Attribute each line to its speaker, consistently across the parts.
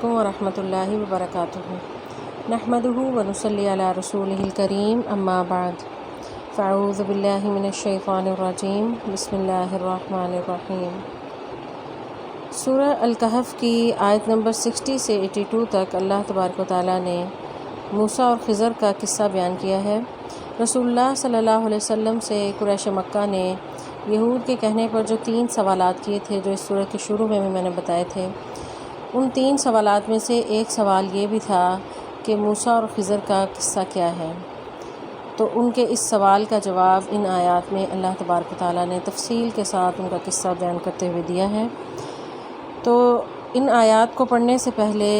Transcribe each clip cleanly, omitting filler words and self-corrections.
Speaker 1: علیکم ورحمۃ اللہ وبرکاتہ۔ نحمدہ ونصلی علی رسولہ الکریم، اما بعد، فاعوذ باللہ من الشیطان الرجیم، بسم اللہ الرحمن الرحیم۔ سورہ الکہف کی آیت نمبر 60 سے 82 تک اللہ تبارک و تعالیٰ نے موسیٰ اور خضر کا قصہ بیان کیا ہے۔ رسول اللہ صلی اللہ علیہ وسلم سے قریش مکہ نے یہود کے کہنے پر جو 3 سوالات کیے تھے، جو اس سورہ کے شروع میں نے بتائے تھے، ان 3 سوالات میں سے ایک سوال یہ بھی تھا کہ موسیٰ اور خضر کا قصہ کیا ہے۔ تو ان کے اس سوال کا جواب ان آیات میں اللہ تبارک و تعالیٰ نے تفصیل کے ساتھ ان کا قصہ بیان کرتے ہوئے دیا ہے۔ تو ان آیات کو پڑھنے سے پہلے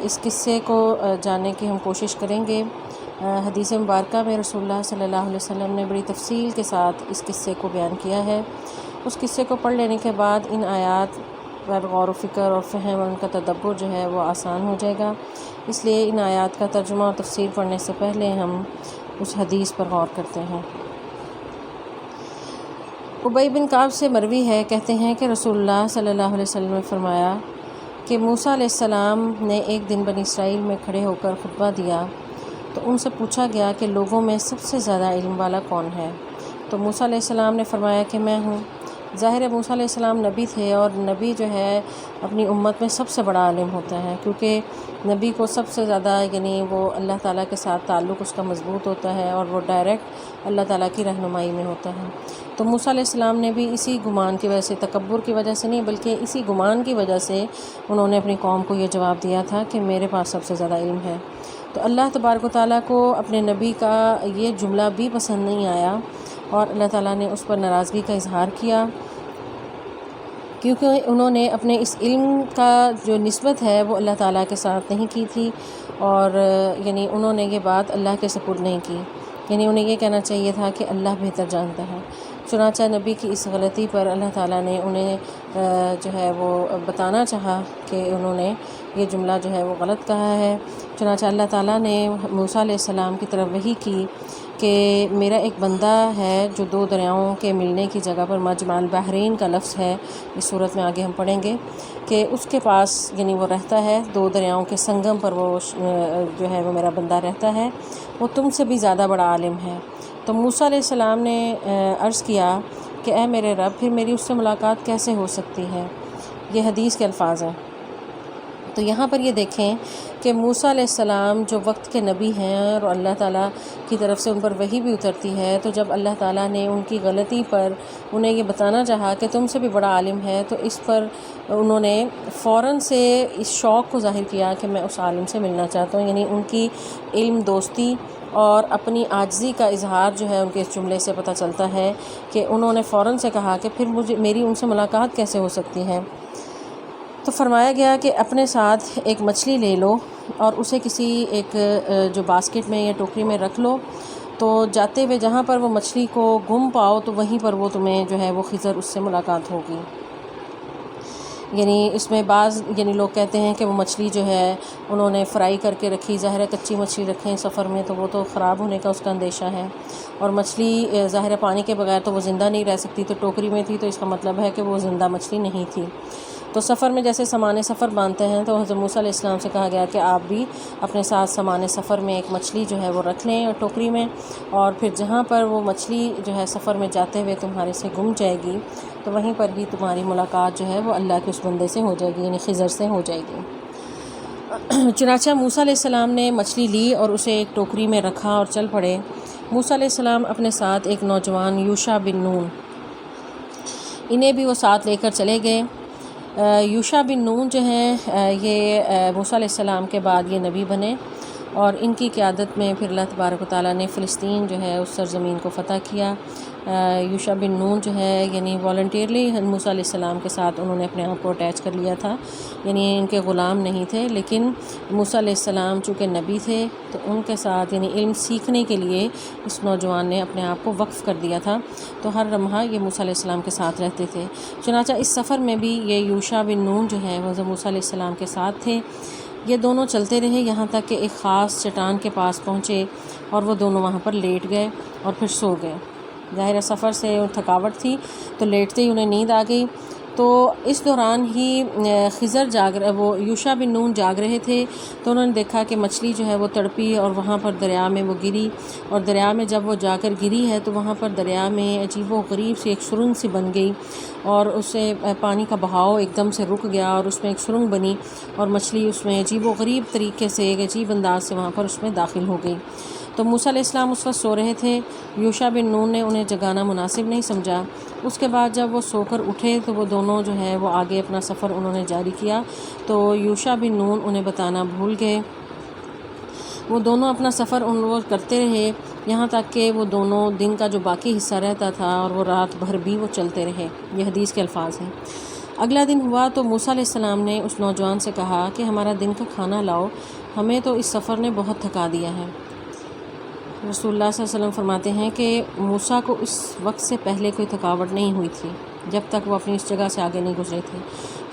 Speaker 1: اس قصے کو جاننے کی ہم کوشش کریں گے۔ حدیث مبارکہ میں رسول اللہ صلی اللہ علیہ وسلم نے بڑی تفصیل کے ساتھ اس قصے کو بیان کیا ہے۔ اس قصے کو پڑھ لینے کے بعد ان آیات پر غور و فکر اور فہم اور ان کا تدبر جو ہے وہ آسان ہو جائے گا۔ اس لیے ان آیات کا ترجمہ اور تفسیر پڑھنے سے پہلے ہم اس حدیث پر غور کرتے ہیں۔ ابی بن کعب سے مروی ہے، کہتے ہیں کہ رسول اللہ صلی اللہ علیہ وسلم نے فرمایا کہ موسیٰ علیہ السلام نے ایک دن بنی اسرائیل میں کھڑے ہو کر خطبہ دیا تو ان سے پوچھا گیا کہ لوگوں میں سب سے زیادہ علم والا کون ہے؟ تو موسیٰ علیہ السلام نے فرمایا کہ میں ہوں۔ ظاہر ہے موسیٰ علیہ السلام نبی تھے، اور نبی جو ہے اپنی امت میں سب سے بڑا عالم ہوتا ہے، کیونکہ نبی کو سب سے زیادہ وہ اللہ تعالیٰ کے ساتھ تعلق اس کا مضبوط ہوتا ہے، اور وہ ڈائریکٹ اللہ تعالیٰ کی رہنمائی میں ہوتا ہے۔ تو موسیٰ علیہ السلام نے بھی اسی گمان کی وجہ سے، تکبر کی وجہ سے نہیں بلکہ اسی گمان کی وجہ سے انہوں نے اپنی قوم کو یہ جواب دیا تھا کہ میرے پاس سب سے زیادہ علم ہے۔ تو اللہ تبارک و تعالیٰ کو اپنے نبی کا یہ جملہ بھی پسند نہیں آیا، اور اللہ تعالیٰ نے اس پر ناراضگی کا اظہار کیا، کیونکہ انہوں نے اپنے اس علم کا جو نسبت ہے وہ اللہ تعالیٰ کے ساتھ نہیں کی تھی، اور انہوں نے یہ بات اللہ کے سپرد نہیں کی، انہیں یہ کہنا چاہیے تھا کہ اللہ بہتر جانتا ہے۔ چنانچہ نبی کی اس غلطی پر اللہ تعالیٰ نے انہیں وہ بتانا چاہا کہ انہوں نے یہ جملہ وہ غلط کہا ہے۔ چنانچہ اللہ تعالیٰ نے موسیٰ علیہ السلام کی طرف وحی کی کہ میرا ایک بندہ ہے جو 2 دریاؤں کے ملنے کی جگہ پر، مجمع البحرین کا لفظ ہے اس صورت میں، آگے ہم پڑھیں گے کہ اس کے پاس وہ رہتا ہے، 2 دریاؤں کے سنگم پر وہ وہ میرا بندہ رہتا ہے، وہ تم سے بھی زیادہ بڑا عالم ہے۔ تو موسیٰ علیہ السلام نے عرض کیا کہ اے میرے رب، پھر میری اس سے ملاقات کیسے ہو سکتی ہے؟ یہ حدیث کے الفاظ ہیں۔ تو یہاں پر یہ دیکھیں کہ موسیٰ علیہ السلام جو وقت کے نبی ہیں، اور اللہ تعالیٰ کی طرف سے ان پر وحی بھی اترتی ہے، تو جب اللہ تعالیٰ نے ان کی غلطی پر انہیں یہ بتانا چاہا کہ تم سے بھی بڑا عالم ہے، تو اس پر انہوں نے فوراً سے اس شوق کو ظاہر کیا کہ میں اس عالم سے ملنا چاہتا ہوں، ان کی علم دوستی اور اپنی عاجزی کا اظہار ان کے اس جملے سے پتہ چلتا ہے کہ انہوں نے فوراً سے کہا کہ پھر میری ان سے ملاقات کیسے ہو سکتی ہے؟ تو فرمایا گیا کہ اپنے ساتھ ایک مچھلی لے لو اور اسے کسی ایک جو باسکٹ میں یا ٹوکری میں رکھ لو، تو جاتے ہوئے جہاں پر وہ مچھلی کو گم پاؤ تو وہیں پر وہ تمہیں وہ خضر اس سے ملاقات ہوگی۔ اس میں بعض لوگ کہتے ہیں کہ وہ مچھلی انہوں نے فرائی کر کے رکھی، ظاہر ہے کچی مچھلی رکھیں سفر میں تو وہ تو خراب ہونے کا اس کا اندیشہ ہے، اور مچھلی ظاہر ہے پانی کے بغیر تو وہ زندہ نہیں رہ سکتی، تو ٹوکری میں تھی تو اس کا مطلب ہے کہ وہ زندہ مچھلی نہیں تھی۔ تو سفر میں جیسے سامان سفر باندھتے ہیں، تو حضرت موسیٰ علیہ السلام سے کہا گیا کہ آپ بھی اپنے ساتھ سامان سفر میں ایک مچھلی وہ رکھ لیں اور ٹوکری میں، اور پھر جہاں پر وہ مچھلی سفر میں جاتے ہوئے تمہارے سے گم جائے گی تو وہیں پر بھی تمہاری ملاقات وہ اللہ کے اس بندے سے ہو جائے گی، خضر سے ہو جائے گی۔ چنانچہ موسیٰ علیہ السلام نے مچھلی لی اور اسے ایک ٹوکری میں رکھا اور چل پڑے۔ موسیٰ علیہ السلام اپنے ساتھ ایک نوجوان یوشع بن نون، انہیں بھی وہ ساتھ لے کر چلے گئے۔ یوشع بن نون یہ موسیٰ علیہ السلام کے بعد یہ نبی بنے، اور ان کی قیادت میں پھر اللہ تبارک و تعالیٰ نے فلسطین اس سرزمین کو فتح کیا۔ یوشع بن نون والنٹیرلی موسیٰ علیہ السلام کے ساتھ انہوں نے اپنے آپ کو اٹیچ کر لیا تھا، ان کے غلام نہیں تھے، لیکن موسیٰ علیہ السلام چونکہ نبی تھے تو ان کے ساتھ علم سیکھنے کے لیے اس نوجوان نے اپنے آپ کو وقف کر دیا تھا، تو ہر لمحہ یہ موسیٰ علیہ السلام کے ساتھ رہتے تھے۔ چنانچہ اس سفر میں بھی یہ یوشع بن نون وہ موسیٰ علیہ السلام کے ساتھ تھے۔ یہ دونوں چلتے رہے یہاں تک کہ ایک خاص چٹان کے پاس پہنچے، اور وہ دونوں وہاں پر لیٹ گئے اور پھر سو گئے۔ ظاہر سفر سے تھکاوٹ تھی تو لیٹتے ہی انہیں نیند آ گئی، تو اس دوران ہی خضر وہ یوشع بن نون جاگ رہے تھے، تو انہوں نے دیکھا کہ مچھلی جو ہے وہ تڑپی اور وہاں پر دریا میں وہ گری، اور دریا میں جب وہ جا کر گری ہے تو وہاں پر دریا میں عجیب و غریب سی ایک سرنگ سی بن گئی، اور اسے پانی کا بہاؤ ایک دم سے رک گیا اور اس میں ایک سرنگ بنی، اور مچھلی اس میں عجیب و غریب طریقے سے ایک عجیب انداز سے وہاں پر اس میں داخل ہو گئی۔ تو موسیٰ علیہ السلام اس وقت سو رہے تھے، یوشع بن نون نے انہیں جگانا مناسب نہیں سمجھا۔ اس کے بعد جب وہ سو کر اٹھے تو وہ دونوں جو ہے وہ آگے اپنا سفر انہوں نے جاری کیا، تو یوشع بن نون انہیں بتانا بھول گئے۔ وہ دونوں اپنا سفر وہ کرتے رہے یہاں تک کہ وہ دونوں دن کا جو باقی حصہ رہتا تھا اور وہ رات بھر بھی وہ چلتے رہے۔ یہ حدیث کے الفاظ ہیں۔ اگلا دن ہوا تو موسیٰ علیہ السلام نے اس نوجوان سے کہا کہ ہمارا دن کا کھانا لاؤ، ہمیں تو اس سفر نے بہت تھکا دیا ہے۔ رسول اللہ صلی اللہ علیہ وسلم فرماتے ہیں کہ موسیٰ کو اس وقت سے پہلے کوئی تھکاوٹ نہیں ہوئی تھی جب تک وہ اپنی اس جگہ سے آگے نہیں گزرے تھے،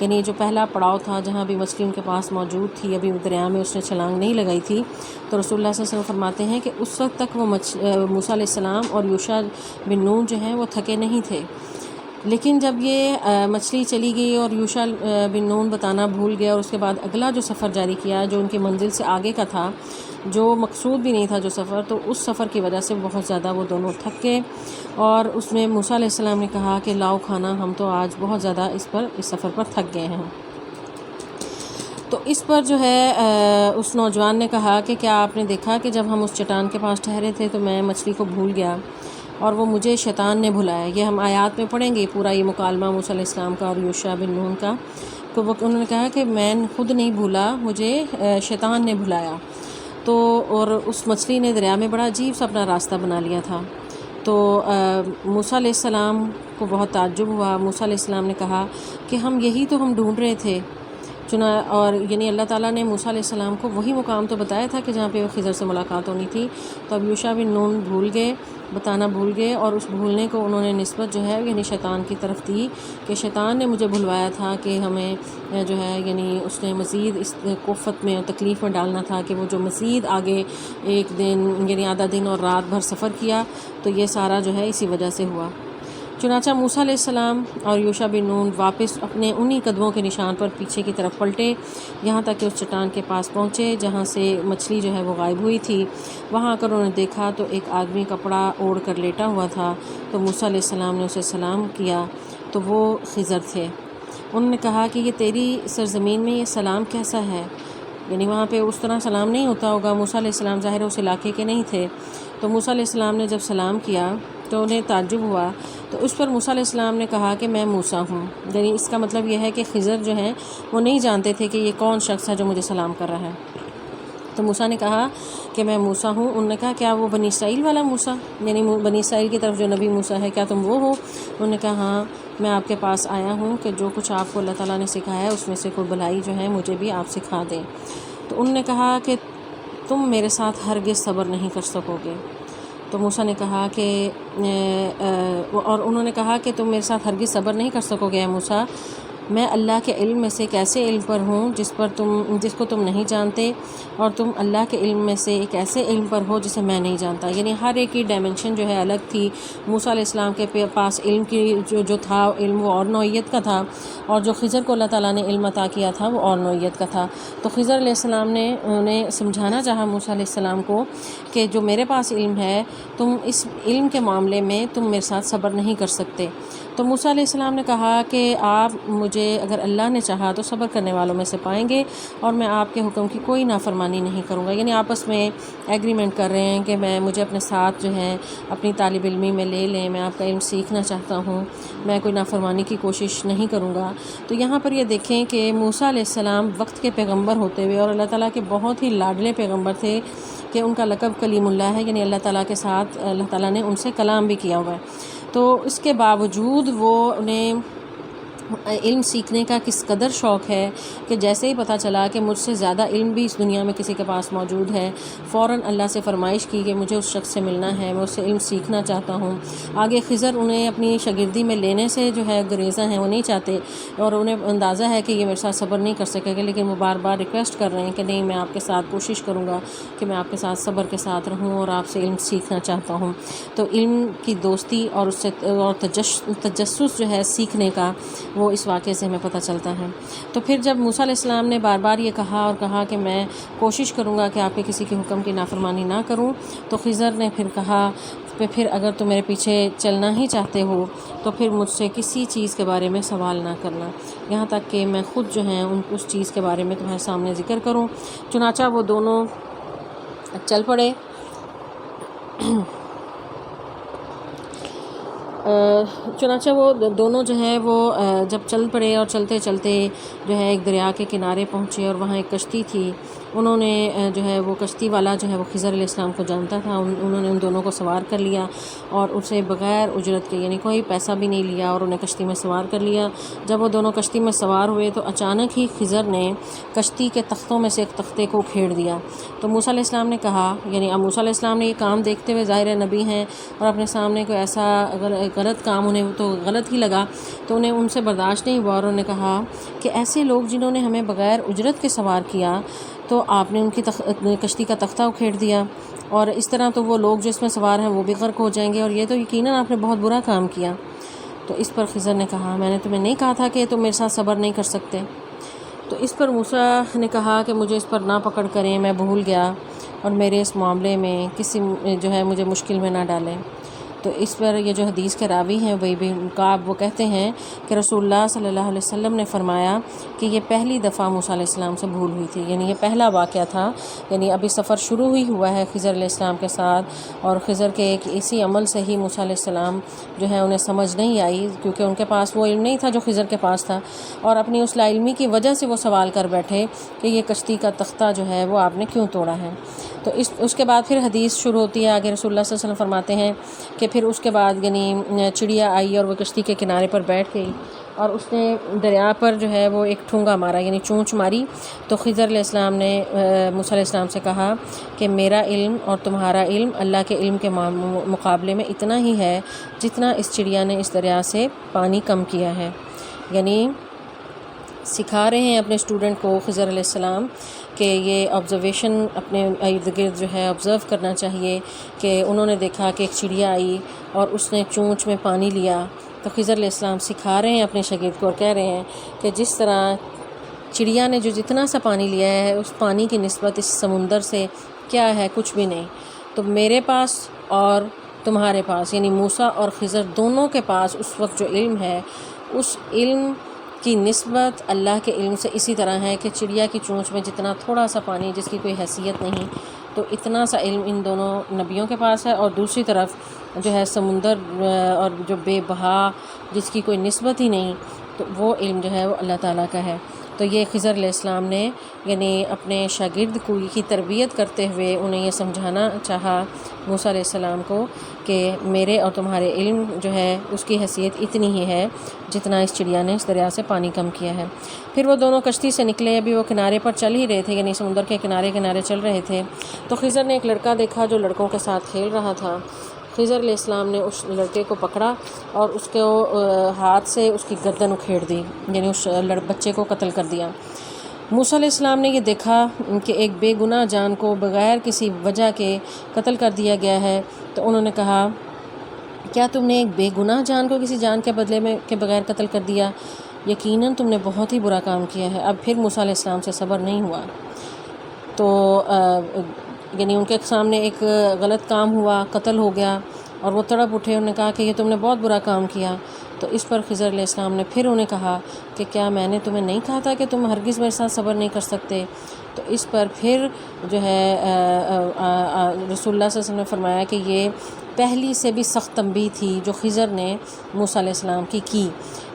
Speaker 1: یعنی جو پہلا پڑاؤ تھا جہاں بھی مچھلی ان کے پاس موجود تھی، ابھی دریا میں اس نے چھلانگ نہیں لگائی تھی، تو رسول اللہ صلی اللہ علیہ وسلم فرماتے ہیں کہ اس وقت تک وہ موسیٰ علیہ السلام اور یوشع بن نون جو ہیں وہ تھکے نہیں تھے۔ لیکن جب یہ مچھلی چلی گئی اور یوشع بن نون بتانا بھول گیا، اور اس کے بعد اگلا جو سفر جاری کیا جو ان کی منزل سے آگے کا تھا، جو مقصود بھی نہیں تھا جو سفر، تو اس سفر کی وجہ سے بہت زیادہ وہ دونوں تھک گئے، اور اس میں موسیٰ علیہ السلام نے کہا کہ لاؤ کھانا، ہم تو آج بہت زیادہ اس سفر پر تھک گئے ہیں۔ تو اس پر جو ہے اس نوجوان نے کہا کہ کیا آپ نے دیکھا کہ جب ہم اس چٹان کے پاس ٹھہرے تھے تو میں مچھلی کو بھول گیا اور وہ مجھے شیطان نے بھلایا۔ یہ ہم آیات میں پڑھیں گے پورا یہ مکالمہ موسیٰ علیہ السلام کا اور یوشع بن نون کا، تو انہوں نے کہا کہ میں خود نہیں بھولا، مجھے شیطان نے بھلایا۔ تو اور اس مچھلی نے دریا میں بڑا عجیب سا اپنا راستہ بنا لیا تھا۔ تو موسیٰ علیہ السلام کو بہت تعجب ہوا۔ موسیٰ علیہ السلام نے کہا کہ ہم ڈھونڈ رہے تھے، اور یعنی اللہ تعالیٰ نے موسیٰ علیہ السلام کو وہی مقام تو بتایا تھا کہ جہاں پہ خضر سے ملاقات ہونی تھی، تو اب یوشع بن نون بتانا بھول گئے، اور اس بھولنے کو انہوں نے نسبت جو ہے یعنی شیطان کی طرف دی کہ شیطان نے مجھے بھلوایا تھا کہ ہمیں جو ہے یعنی اس نے مزید اس کوفت میں اور تکلیف میں ڈالنا تھا کہ وہ جو مزید آگے ایک دن یعنی آدھا دن اور رات بھر سفر کیا، تو یہ سارا جو ہے اسی وجہ سے ہوا۔ چنانچہ موسیٰ علیہ السلام اور یوشع بن نون واپس اپنے انہی قدموں کے نشان پر پیچھے کی طرف پلٹے، یہاں تک کہ اس چٹان کے پاس پہنچے جہاں سے مچھلی جو ہے وہ غائب ہوئی تھی۔ وہاں آ کر انہوں نے دیکھا تو ایک آدمی کپڑا اوڑھ کر لیٹا ہوا تھا، تو موسیٰ علیہ السلام نے اسے سلام کیا، تو وہ خضر تھے۔ انہوں نے کہا کہ یہ تیری سرزمین میں یہ سلام کیسا ہے؟ یعنی وہاں پہ اس طرح سلام نہیں ہوتا ہوگا، موسیٰ علیہ السلام ظاہر اس علاقے کے نہیں تھے۔ تو موسیٰ علیہ السلام نے جب سلام کیا تو انہیں تعجب ہوا، تو اس پر موسیٰ علیہ السلام نے کہا کہ میں موسیٰ ہوں، یعنی اس کا مطلب یہ ہے کہ خضر جو ہیں وہ نہیں جانتے تھے کہ یہ کون شخص ہے جو مجھے سلام کر رہا ہے۔ تو موسیٰ نے کہا کہ میں موسیٰ ہوں۔ انہوں نے کہا کیا وہ بنی اسرائیل والا موسیٰ، یعنی بنی اسرائیل کی طرف جو نبی موسیٰ ہے، کیا تم وہ ہو؟ انہوں نے کہا ہاں، میں آپ کے پاس آیا ہوں کہ جو کچھ آپ کو اللہ تعالیٰ نے سکھایا ہے اس میں سے کوئی بھلائی جو ہے مجھے بھی آپ سکھا دیں۔ تو انہوں نے کہا کہ تم میرے ساتھ ہرگز صبر نہیں کر سکو گے۔ تو موسیٰ نے کہا کہ اور انہوں نے کہا کہ تم میرے ساتھ ہرگز صبر نہیں کر سکو گے موسیٰ، میں اللہ کے علم میں سے ایک ایسے علم پر ہوں جس کو تم نہیں جانتے، اور تم اللہ کے علم میں سے ایک ایسے علم پر ہو جسے میں نہیں جانتا۔ یعنی ہر ایک کی ڈائمنشن جو ہے الگ تھی۔ موسیٰ علیہ السلام کے پاس علم کی جو تھا علم وہ اور نوعیت کا تھا، اور جو خضر کو اللہ تعالیٰ نے علم عطا کیا تھا وہ اور نوعیت کا تھا۔ تو خضر علیہ السلام نے انہیں سمجھانا چاہا موسیٰ علیہ السلام کو کہ جو میرے پاس علم ہے، تم اس علم کے معاملے میں تم میرے ساتھ صبر نہیں کر سکتے۔ تو موسیٰ علیہ السلام نے کہا کہ آپ مجھے اگر اللہ نے چاہا تو صبر کرنے والوں میں سے پائیں گے، اور میں آپ کے حکم کی کوئی نافرمانی نہیں کروں گا۔ یعنی آپس میں ایگریمنٹ کر رہے ہیں کہ میں مجھے اپنے ساتھ جو ہے اپنی طالب علمی میں لے لیں، میں آپ کا علم سیکھنا چاہتا ہوں، میں کوئی نافرمانی کی کوشش نہیں کروں گا۔ تو یہاں پر یہ دیکھیں کہ موسیٰ علیہ السلام وقت کے پیغمبر ہوتے ہوئے اور اللہ تعالیٰ کے بہت ہی لاڈلے پیغمبر تھے کہ ان کا لقب کلیم اللہ ہے، یعنی اللہ تعالیٰ کے ساتھ اللہ تعالیٰ نے ان سے کلام بھی کیا ہوا ہے۔ تو اس کے باوجود وہ انہیں علم سیکھنے کا کس قدر شوق ہے کہ جیسے ہی پتہ چلا کہ مجھ سے زیادہ علم بھی اس دنیا میں کسی کے پاس موجود ہے، فوراً اللہ سے فرمائش کی کہ مجھے اس شخص سے ملنا ہے، میں اس سے علم سیکھنا چاہتا ہوں۔ آگے خضر انہیں اپنی شاگردی میں لینے سے جو ہے گریزہ ہیں، وہ نہیں چاہتے، اور انہیں اندازہ ہے کہ یہ میرے ساتھ صبر نہیں کر سکے گا، لیکن وہ بار بار ریکویسٹ کر رہے ہیں کہ نہیں، میں آپ کے ساتھ کوشش کروں گا کہ میں آپ کے ساتھ صبر کے ساتھ رہوں اور آپ سے علم سیکھنا چاہتا ہوں۔ تو علم کی دوستی اور اس سے اور تجسس جو ہے سیکھنے کا، وہ اس واقعے سے ہمیں پتہ چلتا ہے۔ تو پھر جب موسیٰ علیہ السلام نے بار بار یہ کہا اور کہا کہ میں کوشش کروں گا کہ آپ کے کسی کے حکم کی نافرمانی نہ کروں، تو خضر نے پھر کہا کہ پھر اگر تم میرے پیچھے چلنا ہی چاہتے ہو تو پھر مجھ سے کسی چیز کے بارے میں سوال نہ کرنا، یہاں تک کہ میں خود جو ہے اس چیز کے بارے میں تمہارے سامنے ذکر کروں۔ چنانچہ وہ دونوں چل پڑے۔ چنانچہ وہ دونوں جو ہے وہ جب چل پڑے اور چلتے چلتے جو ہے ایک دریا کے کنارے پہنچے، اور وہاں ایک کشتی تھی۔ انہوں نے جو ہے وہ کشتی والا جو ہے وہ خضر علیہ السلام کو جانتا تھا، انہوں نے ان دونوں کو سوار کر لیا اور اسے بغیر اجرت کے، یعنی کوئی پیسہ بھی نہیں لیا، اور انہیں کشتی میں سوار کر لیا۔ جب وہ دونوں کشتی میں سوار ہوئے تو اچانک ہی خضر نے کشتی کے تختوں میں سے ایک تختے کو کھیڑ دیا۔ تو موسیٰ علیہ السلام نے کہا، یعنی اب موسیٰ علیہ السلام نے یہ کام دیکھتے ہوئے، ظاہر نبی ہیں اور اپنے سامنے کوئی ایسا غلط کام انہیں تو غلط ہی لگا، تو انہیں ان سے برداشت نہیں ہوا، اور انہوں نے کہا کہ ایسے لوگ جنہوں نے ہمیں بغیر اجرت کے سوار کیا تو آپ نے ان کی کشتی کا تختہ اکھیڑ دیا، اور اس طرح تو وہ لوگ جو اس میں سوار ہیں وہ بھی غرق ہو جائیں گے، اور یہ تو یقیناً آپ نے بہت برا کام کیا۔ تو اس پر خضر نے کہا، میں نے تمہیں نہیں کہا تھا کہ تم میرے ساتھ صبر نہیں کر سکتے؟ تو اس پر موسیٰ نے کہا کہ مجھے اس پر نہ پکڑ کریں، میں بھول گیا، اور میرے اس معاملے میں کسی جو ہے مجھے مشکل میں نہ ڈالیں۔ تو اس پر یہ جو حدیث کے راوی ہیں وہی بھی کعب، وہ کہتے ہیں کہ رسول اللہ صلی اللہ علیہ وسلم نے فرمایا کہ یہ پہلی دفعہ موسیٰ علیہ السلام سے بھول ہوئی تھی، یعنی یہ پہلا واقعہ تھا، یعنی ابھی سفر شروع ہی ہوا ہے خضر علیہ السلام کے ساتھ، اور خضر کے ایک اسی عمل سے ہی موسیٰ علیہ السلام جو ہے انہیں سمجھ نہیں آئی، کیونکہ ان کے پاس وہ علم نہیں تھا جو خضر کے پاس تھا، اور اپنی اس لا علمی کی وجہ سے وہ سوال کر بیٹھے کہ یہ کشتی کا تختہ جو ہے وہ آپ نے کیوں توڑا ہے۔ تو اس کے بعد پھر حدیث شروع ہوتی ہے، آگے رسول اللہ صلی اللہ علیہ وسلم فرماتے ہیں کہ پھر اس کے بعد یعنی چڑیا آئی اور وہ کشتی کے کنارے پر بیٹھ گئی، اور اس نے دریا پر جو ہے وہ ایک ٹھونگا مارا، یعنی چونچ ماری۔ تو خضر علیہ السلام نے موسیٰ علیہ السلام سے کہا کہ میرا علم اور تمہارا علم اللہ کے علم کے مقابلے میں اتنا ہی ہے جتنا اس چڑیا نے اس دریا سے پانی کم کیا ہے، یعنی سکھا رہے ہیں اپنے اسٹوڈنٹ کو خضر علیہ السلام کہ یہ آبزرویشن اپنے ارد گرد جو ہے آبزرو کرنا چاہیے، کہ انہوں نے دیکھا کہ ایک چڑیا آئی اور اس نے چونچ میں پانی لیا، تو خضر علیہ السلام سکھا رہے ہیں اپنے شاگرد کو اور کہہ رہے ہیں کہ جس طرح چڑیا نے جو جتنا سا پانی لیا ہے اس پانی کی نسبت اس سمندر سے کیا ہے، کچھ بھی نہیں۔ تو میرے پاس اور تمہارے پاس، یعنی موسیٰ اور خضر دونوں کے پاس اس وقت جو علم ہے، اس علم کی نسبت اللہ کے علم سے اسی طرح ہے کہ چڑیا کی چونچ میں جتنا تھوڑا سا پانی جس کی کوئی حیثیت نہیں، تو اتنا سا علم ان دونوں نبیوں کے پاس ہے، اور دوسری طرف جو ہے سمندر اور جو بے بہا جس کی کوئی نسبت ہی نہیں، تو وہ علم جو ہے وہ اللہ تعالیٰ کا ہے۔ تو یہ خضر علیہ السلام نے یعنی اپنے شاگرد کی تربیت کرتے ہوئے انہیں یہ سمجھانا چاہا موسیٰ علیہ السلام کو کہ میرے اور تمہارے علم جو ہے اس کی حیثیت اتنی ہی ہے جتنا اس چڑیا نے اس دریا سے پانی کم کیا ہے۔ پھر وہ دونوں کشتی سے نکلے، ابھی وہ کنارے پر چل ہی رہے تھے، یعنی سمندر کے کنارے کنارے چل رہے تھے، تو خضر نے ایک لڑکا دیکھا جو لڑکوں کے ساتھ کھیل رہا تھا۔ خضر علیہ السلام نے اس لڑکے کو پکڑا اور اس کو ہاتھ سے اس کی گردن اکھیڑ دی، یعنی اس بچے کو قتل کر دیا۔ موسیٰ علیہ السلام نے یہ دیکھا کہ ایک بے گناہ جان کو بغیر کسی وجہ کے قتل کر دیا گیا ہے، تو انہوں نے کہا کیا تم نے ایک بے گناہ جان کو کسی جان کے بدلے میں کے بغیر قتل کر دیا؟ یقیناً تم نے بہت ہی برا کام کیا ہے۔ اب پھر موسیٰ علیہ السلام سے صبر نہیں ہوا، تو یعنی ان کے سامنے ایک غلط کام ہوا، قتل ہو گیا، اور وہ تڑپ اٹھے، انہوں نے کہا کہ یہ تم نے بہت برا کام کیا۔ تو اس پر خضر علیہ السلام نے پھر انہیں کہا کہ کیا میں نے تمہیں نہیں کہا تھا کہ تم ہرگز میرے ساتھ صبر نہیں کر سکتے؟ تو اس پر پھر جو ہے رسول اللہ صلی اللہ علیہ وسلم نے فرمایا کہ یہ پہلی سے بھی سخت تنبیہ تھی جو خضر نے موسیٰ علیہ السلام کی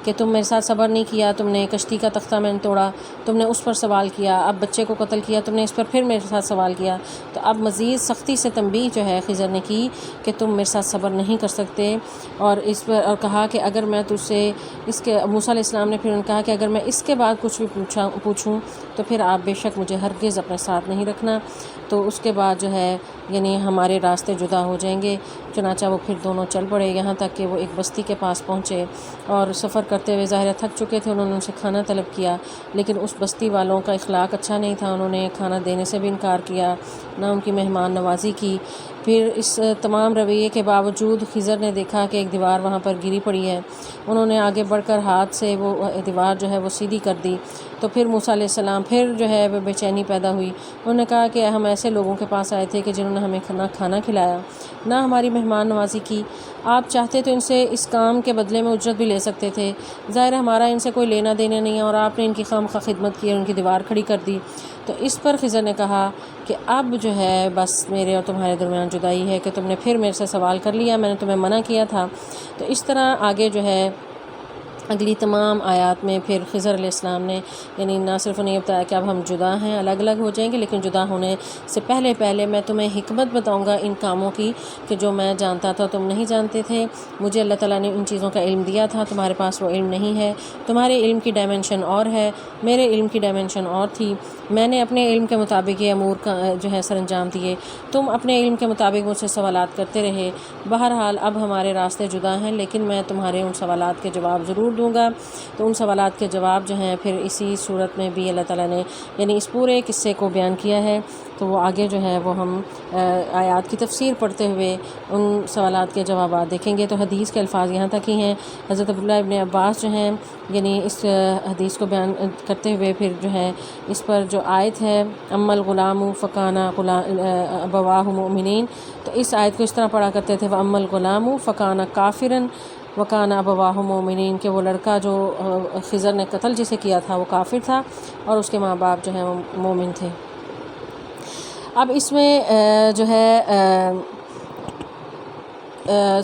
Speaker 1: کہ تم میرے ساتھ صبر نہیں کیا، تم نے کشتی کا تختہ میں نے توڑا، تم نے اس پر سوال کیا، اب بچے کو قتل کیا، تم نے اس پر پھر میرے ساتھ سوال کیا، تو اب مزید سختی سے تنبیہ جو ہے خضر نے کی کہ تم میرے ساتھ صبر نہیں کر سکتے، اور اس پر اور کہا کہ اگر میں تجھ سے اس کے موسیٰ علیہ السلام نے پھر انہوں نے کہا کہ اگر میں اس کے بعد کچھ بھی پوچھوں تو پھر آپ بے شک مجھے ہرگز اپنے ساتھ نہیں رکھنا، تو اس کے بعد جو ہے یعنی ہمارے راستے جدا ہو جائیں گے۔ چنانچہ وہ پھر دونوں چل پڑے یہاں تک کہ وہ ایک بستی کے پاس پہنچے، اور سفر کرتے ہوئے ظاہر تھک چکے تھے، انہوں نے ان سے کھانا طلب کیا، لیکن اس بستی والوں کا اخلاق اچھا نہیں تھا، انہوں نے کھانا دینے سے بھی انکار کیا، نہ ان کی مہمان نوازی کی، پھر اس تمام رویے کے باوجود خضر نے دیکھا کہ ایک دیوار وہاں پر گری پڑی ہے، انہوں نے آگے بڑھ کر ہاتھ سے وہ دیوار جو ہے وہ سیدھی کر دی۔ تو پھر موسیٰ علیہ السلام پھر جو ہے بے چینی پیدا ہوئی، انہوں نے کہا کہ ہم ایسے لوگوں کے پاس آئے تھے کہ جنہوں نے ہمیں نہ کھانا کھلایا نہ ہماری مہمان نوازی کی، آپ چاہتے تو ان سے اس کام کے بدلے میں اجرت بھی لے سکتے تھے، ظاہر ہمارا ان سے کوئی لینا دینا نہیں ہے، اور آپ نے ان کی خواہ خدمت کی اور ان کی دیوار کھڑی کر دی۔ تو اس پر خضر نے کہا کہ اب جو ہے بس میرے اور تمہارے درمیان جدائی ہے کہ تم نے پھر میرے سے سوال کر لیا، میں نے تمہیں منع کیا تھا۔ تو اس طرح آگے جو ہے اگلی تمام آیات میں پھر خضر علیہ السلام نے یعنی نہ صرف انہیں یہ بتایا کہ اب ہم جدا ہیں، الگ الگ ہو جائیں گے، لیکن جدا ہونے سے پہلے میں تمہیں حکمت بتاؤں گا ان کاموں کی کہ جو میں جانتا تھا تم نہیں جانتے تھے، مجھے اللہ تعالیٰ نے ان چیزوں کا علم دیا تھا، تمہارے پاس وہ علم نہیں ہے، تمہارے علم کی ڈائمنشن اور ہے، میرے علم کی ڈائمنشن اور تھی، میں نے اپنے علم کے مطابق یہ امور کا جو ہے سر انجام دیے، تم اپنے علم کے مطابق مجھ سے سوالات کرتے رہے، بہرحال اب ہمارے راستے جدا ہیں، لیکن میں تمہارے ان سوالات کے جواب ضرور دوں گا۔ تو ان سوالات کے جواب جو ہیں پھر اسی صورت میں بھی اللہ تعالیٰ نے یعنی اس پورے قصے کو بیان کیا ہے۔ تو وہ آگے جو ہے وہ ہم آیات کی تفسیر پڑھتے ہوئے ان سوالات کے جوابات دیکھیں گے۔ تو حدیث کے الفاظ یہاں تک ہی ہیں۔ حضرت عبداللہ ابن عباس جو ہیں یعنی اس حدیث کو بیان کرتے ہوئے پھر جو ہے اس پر جو آیت ہے اما الغلام فکان ابواہ مؤمنین، تو اس آیت کو اس طرح پڑھا کرتے تھے واما الغلام فکان کافرا وکان ابواہ مؤمنین، کہ وہ لڑکا جو خضر نے قتل جسے کیا تھا وہ کافر تھا اور اس کے ماں باپ جو ہیں وہ مومن تھے۔ اب اس میں جو ہے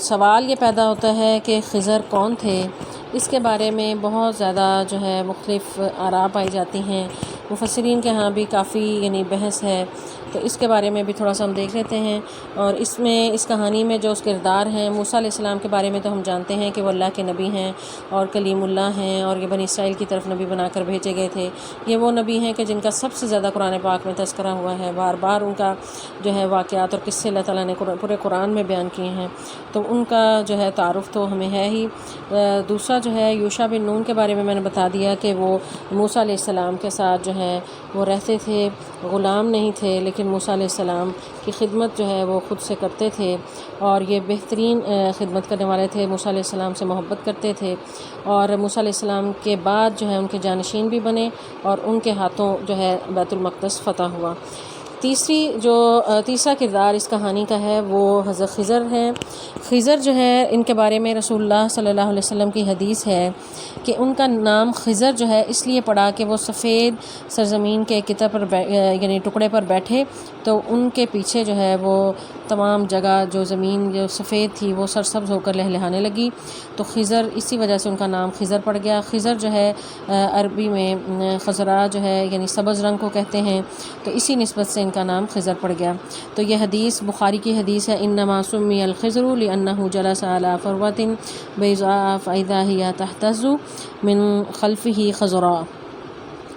Speaker 1: سوال یہ پیدا ہوتا ہے کہ خضر کون تھے، اس کے بارے میں بہت زیادہ جو ہے مختلف آراء پائی جاتی ہیں، مفسرین کے ہاں بھی کافی یعنی بحث ہے، تو اس کے بارے میں بھی تھوڑا سا ہم دیکھ لیتے ہیں۔ اور اس میں اس کہانی میں جو اس کردار ہیں موسیٰ علیہ السلام کے بارے میں تو ہم جانتے ہیں کہ وہ اللہ کے نبی ہیں اور کلیم اللہ ہیں، اور یہ بنی اسرائیل کی طرف نبی بنا کر بھیجے گئے تھے۔ یہ وہ نبی ہیں کہ جن کا سب سے زیادہ قرآن پاک میں تذکرہ ہوا ہے، بار بار ان کا جو ہے واقعات اور قصے اللہ تعالیٰ نے پورے قرآن میں بیان کیے ہیں، تو ان کا جو ہے تعارف تو ہمیں ہے ہی۔ دوسرا جو ہے یوشع بن نون کے بارے میں نے بتا دیا کہ وہ موسیٰ علیہ السلام کے ساتھ جو ہے وہ رہتے تھے، غلام نہیں تھے، لیکن موسیٰ علیہ السلام کی خدمت جو ہے وہ خود سے کرتے تھے، اور یہ بہترین خدمت کرنے والے تھے، موسیٰ علیہ السلام سے محبت کرتے تھے، اور موسیٰ علیہ السلام کے بعد جو ہے ان کے جانشین بھی بنے، اور ان کے ہاتھوں جو ہے بیت المقدس فتح ہوا۔ تیسرا کردار اس کہانی کا ہے وہ حضرت خضر ہیں۔ خضر جو ہے ان کے بارے میں رسول اللہ صلی اللہ علیہ وسلم کی حدیث ہے کہ ان کا نام خضر جو ہے اس لیے پڑا کہ وہ سفید سرزمین کے کتب پر یعنی ٹکڑے پر بیٹھے، تو ان کے پیچھے جو ہے وہ تمام جگہ جو زمین جو سفید تھی وہ سرسبز ہو کر لہلہانے لگی، تو خضر اسی وجہ سے ان کا نام خضر پڑ گیا۔ خضر جو ہے عربی میں خضرا جو ہے یعنی سبز رنگ کو کہتے ہیں، تو اسی نسبت سے ان کا نام خضر پڑ گیا۔ تو یہ حدیث بخاری کی حدیث ہے، انما سمی الخضر لانه جلس على فروة بیضاء فاذا هي تهتز من خلفه خضراء،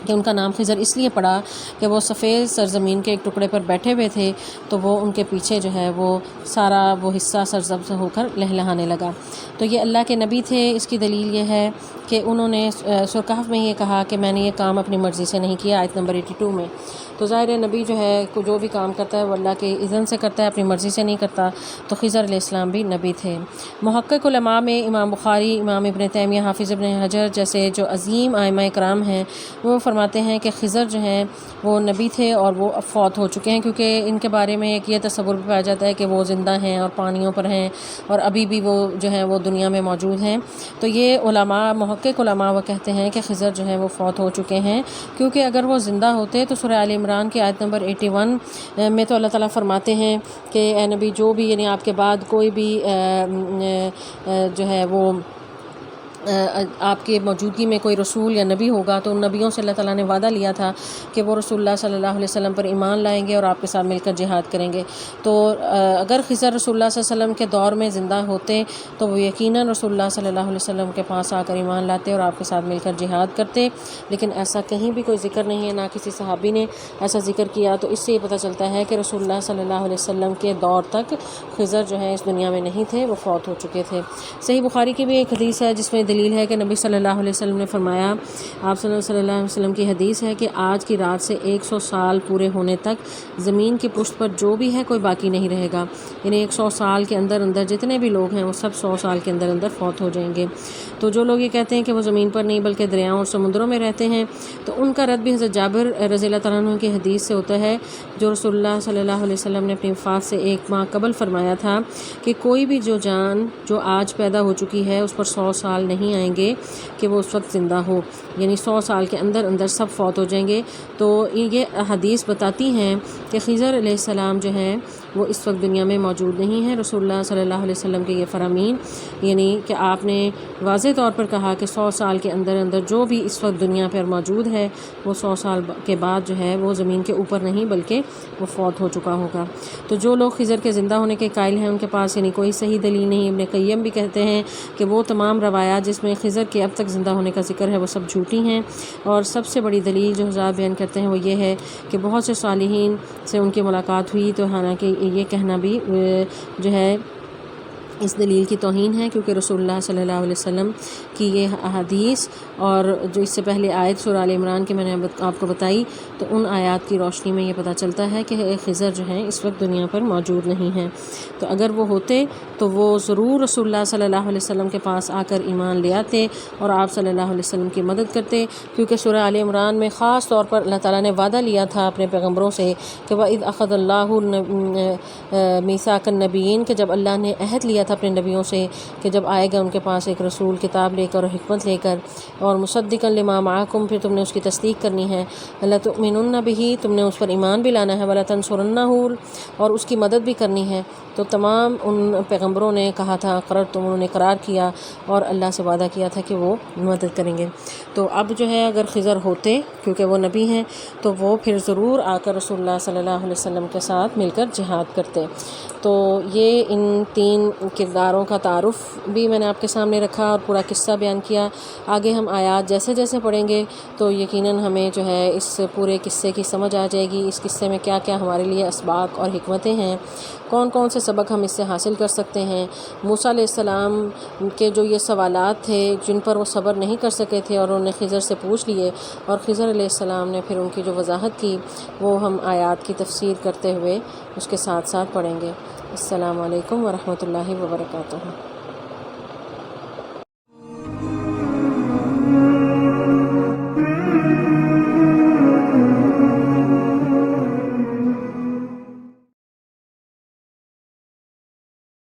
Speaker 1: کہ ان کا نام خضر اس لیے پڑا کہ وہ سفید سرزمین کے ایک ٹکڑے پر بیٹھے ہوئے تھے، تو وہ ان کے پیچھے جو ہے وہ سارا وہ حصہ سرسبز ہو کر لہلہانے لگا۔ تو یہ اللہ کے نبی تھے۔ اس کی دلیل یہ ہے کہ انہوں نے سورہ کہف میں یہ کہا کہ میں نے یہ کام اپنی مرضی سے نہیں کیا، آیت نمبر 82 میں۔ تو ظاہر نبی جو ہے جو بھی کام کرتا ہے وہ اللہ کے اذن سے کرتا ہے، اپنی مرضی سے نہیں کرتا، تو خضر علیہ السلام بھی نبی تھے۔ محقق علماء میں امام بخاری، امام ابن تیمیہ، حافظ ابن حجر جیسے جو عظیم ائمہ اکرام ہیں وہ فرماتے ہیں کہ خضر جو ہیں وہ نبی تھے اور وہ اب فوت ہو چکے ہیں، کیونکہ ان کے بارے میں ایک یہ تصور بھی پایا جاتا ہے کہ وہ زندہ ہیں اور پانیوں پر ہیں اور ابھی بھی وہ جو ہیں وہ دنیا میں موجود ہیں۔ تو یہ علماء محقق علماء وہ کہتے ہیں کہ خضر جو ہیں وہ فوت ہو چکے ہیں، کیونکہ اگر وہ زندہ ہوتے تو سورہ آل عمران کی آیت نمبر 81 میں تو اللہ تعالیٰ فرماتے ہیں کہ اے نبی جو بھی یعنی آپ کے بعد کوئی بھی جو ہے وہ آپ کی موجودگی میں کوئی رسول یا نبی ہوگا تو ان نبیوں سے اللہ تعالیٰ نے وعدہ لیا تھا کہ وہ رسول اللہ صلی اللہ علیہ وسلم پر ایمان لائیں گے اور آپ کے ساتھ مل کر جہاد کریں گے۔ تو اگر خضر رسول اللہ صلی اللہ علیہ وسلم کے دور میں زندہ ہوتے تو وہ یقیناً رسول اللہ صلی اللہ علیہ وسلم کے پاس آ کر ایمان لاتے اور آپ کے ساتھ مل کر جہاد کرتے، لیکن ایسا کہیں بھی کوئی ذکر نہیں ہے، نہ کسی صحابی نے ایسا ذکر کیا، تو اس سے یہ پتہ چلتا ہے کہ رسول اللہ صلی اللہ علیہ وسلم کے دور تک خضر جو ہے اس دنیا میں نہیں تھے، وہ فوت ہو چکے تھے۔ صحیح بخاری کی بھی ایک حدیث ہے جس میں دلیل ہے کہ نبی صلی اللہ علیہ وسلم نے فرمایا، آپ صلی اللہ علیہ وسلم کی حدیث ہے کہ آج کی رات سے 100 سال پورے ہونے تک زمین کی پشت پر جو بھی ہے کوئی باقی نہیں رہے گا، یعنی 100 سال کے اندر اندر جتنے بھی لوگ ہیں وہ سب 100 سال کے اندر اندر فوت ہو جائیں گے۔ تو جو لوگ یہ کہتے ہیں کہ وہ زمین پر نہیں بلکہ دریاؤں اور سمندروں میں رہتے ہیں، تو ان کا رد بھی حضرت جابر رضی اللہ تعالیٰ عنہ کی حدیث سے ہوتا ہے، جو رسول اللہ صلی اللہ علیہ وسلم نے اپنی وفات سے 1 ماہ قبل فرمایا تھا کہ کوئی بھی جو جان جو آج پیدا ہو چکی ہے اس پر 100 سال نہیں آئیں گے کہ وہ اس وقت زندہ ہو، یعنی 100 سال کے اندر اندر سب فوت ہو جائیں گے۔ تو یہ حدیث بتاتی ہیں کہ خضر علیہ السلام جو ہیں وہ اس وقت دنیا میں موجود نہیں ہیں۔ رسول اللہ صلی اللہ علیہ وسلم کے یہ فرامین، یعنی کہ آپ نے واضح طور پر کہا کہ 100 سال کے اندر اندر جو بھی اس وقت دنیا پر موجود ہے وہ 100 سال کے بعد جو ہے وہ زمین کے اوپر نہیں بلکہ وہ فوت ہو چکا ہوگا۔ تو جو لوگ خضر کے زندہ ہونے کے قائل ہیں ان کے پاس یعنی کوئی صحیح دلیل نہیں۔ ابن قیم بھی کہتے ہیں کہ وہ تمام روایات جس میں خضر کے اب تک زندہ ہونے کا ذکر ہے وہ سب جھوٹی ہیں، اور سب سے بڑی دلیل جو حضرات بیان کرتے ہیں وہ یہ ہے کہ بہت سے صالحین سے ان کی ملاقات ہوئی، تو حالانکہ یہ کہنا بھی جو ہے اس دلیل کی توہین ہے، کیونکہ رسول اللہ صلی اللہ علیہ وسلم کی یہ احادیث اور جو اس سے پہلے آیت سورہ آل عمران کی میں نے آپ کو بتائی، تو ان آیات کی روشنی میں یہ پتہ چلتا ہے کہ خضر جو ہیں اس وقت دنیا پر موجود نہیں ہیں۔ تو اگر وہ ہوتے تو وہ ضرور رسول اللہ صلی اللہ علیہ وسلم کے پاس آ کر ایمان لے آتے اور آپ صلی اللہ علیہ وسلم کی مدد کرتے، کیونکہ سورہ آل عمران میں خاص طور پر اللہ تعالیٰ نے وعدہ لیا تھا اپنے پیغمبروں سے کہ وَإِذْ أَخَذَ اللَّهُ مِيثَاقَ النَّبِيِّينَ، کہ جب اللہ نے عہد لیا تھا اپنے نبیوں سے کہ جب آئے گا ان کے پاس ایک رسول کتاب لے کر اور حکمت لے کر، اور مصدقا لما معکم، پھر تم نے اس کی تصدیق کرنی ہے، لَتُؤْمِنُنَّ بِهِ، تم نے اس پر ایمان بھی لانا ہے، وَلَتَنْصُرُنَّهُ، اور اس کی مدد بھی کرنی ہے۔ تو تمام ان پیغمبروں نے کہا تھا انہوں نے قرار کیا اور اللہ سے وعدہ کیا تھا کہ وہ مدد کریں گے۔ تو اب جو ہے اگر خضر ہوتے کیونکہ وہ نبی ہیں تو وہ پھر ضرور آ کر رسول اللہ صلی اللہ علیہ وسلم کے ساتھ مل کر جہاد کرتے۔ تو یہ ان 3 کرداروں کا تعارف بھی میں نے آپ کے سامنے رکھا اور پورا قصہ بیان کیا۔ آگے ہم آیات جیسے جیسے پڑھیں گے تو یقیناً ہمیں جو ہے اس پورے قصے کی سمجھ آ جائے گی، اس قصے میں کیا کیا ہمارے لیے اسباق اور حکمتیں ہیں، کون کون سے سبق ہم اس سے حاصل کر سکتے ہیں۔ موسیٰ علیہ السلام کے جو یہ سوالات تھے جن پر وہ صبر نہیں کر سکے تھے اور انہوں نے خضر سے پوچھ لیے، اور خضر علیہ السلام نے پھر ان کی جو وضاحت کی وہ ہم آیات کی تفسیر کرتے ہوئے اس کے ساتھ ساتھ پڑھیں گے۔ السلام علیکم ورحمۃ اللہ وبرکاتہ۔